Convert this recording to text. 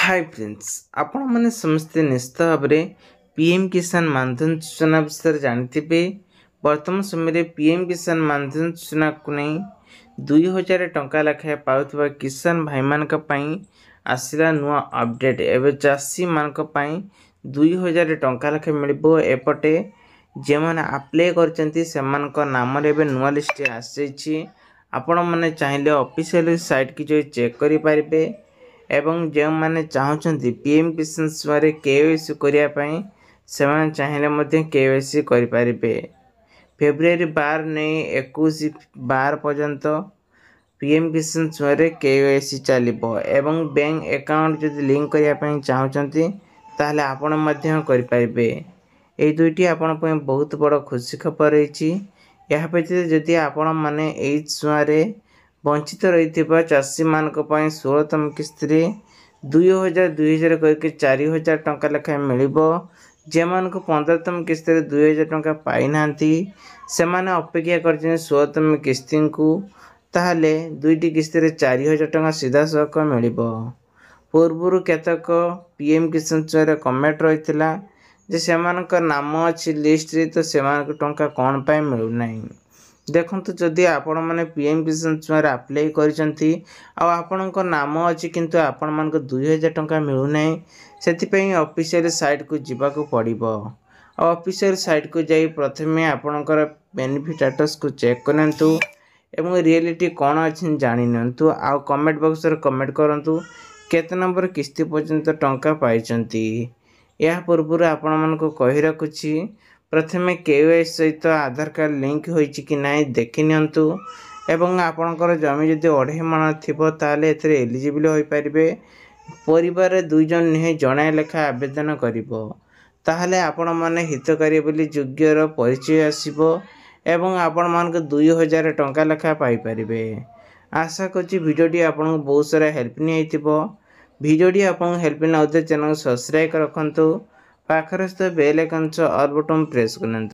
Hi friends आपण माने समस्ते निश्चित भाव में पीएम किसान मानधन योजना विषय जानते। वर्तमान समय पीएम किसान मानधन योजना को नहीं 2000 टंका लेखाएं पाउथबा किसान भाई मानक पई आसिला नुआ अपडेट एवं चाषी मानक पई 2000 टंका लेखाएं मिलिबो। एपटे जे माने अप्लाई करचंती सेमानक नाम रे बे नुआ लिस्ट आसी आपण माने चाहिले ऑफिशियल साइट की जो चेक करि पारिबे एवं जो मैंने चाहते पीएम किसान सेवा केवाईसी करने से चाहिए केवाईसी करें। फेब्रुआरी 12 नहीं 21/12 पर्यंत पीएम किसान सेवा केवाईसी चलो एवं बैंक अकाउंट जब लिंक करने चाहते ताहले आपण करें। ये दुईटी आपण बहुत बड़ खुशी खबर रही। यह व्यतीत जदि आपण मैंने छुआरे वंचित रही चाषी मान 16तम किस्त 2000 करके 4000 टंका लेखाएं मिल जे मान 15तम किस्त 2000 टंका पाई ना से माने अपेक्षा कर 16तम किस्ती को ताहले दुईटी किस्त 4000 टंका सीधा सख मिल। पूर्वर केतक पीएम किसान सेवा कमेंट रही जे से नाम अच्छी लिस्ट रे तो से टंका कौन पाई मिलूना। देखंतु जदि आपण माने पीएम किसान सेवा अप्लाई करिसंती आ आपणक नाम अछि किंतु आपण मानक 2000 टंका मिलु नै सेति ऑफिशियल साइट को जिबाको पड़िबो। आ ऑफिशियल साइट को जाई प्रथमे आपणकर बेनिफिट स्टेटस को चेक करंतु एवं रियलिटी कोन अछि जानि नंतु। आ कमेंट बॉक्स रे कमेंट करंतु केते नंबर किस्ती पर्यंत टंका पाइचंती। या पूर्व आपण मानको कहि रखुछि प्रथमे केवाईसी सहित आधार कार्ड लिंक होइछि कि नाही देखि नियंतु एवं आपणकर जमी जदि 2.5 मन थिबो ताले एथरे एलिजिबल होई परिबे। परिवार 2 जन नहीं जणे लेखा आवेदन करिवो ताहले आपण माने हितकारी बोली योग्यर परिचय आसीबो एवं आपण मानक 2000 टंका लेखा पाई परिबे। आशा करछि वीडियोटी आपन बहुत सारा हेल्प नि आइतिबो। वीडियोटी आपन हेल्प न होते चैनल सब्सक्राइब रखंतु। पाखरस्थ बेल आइकन ऑल बटन प्रेस करंतु।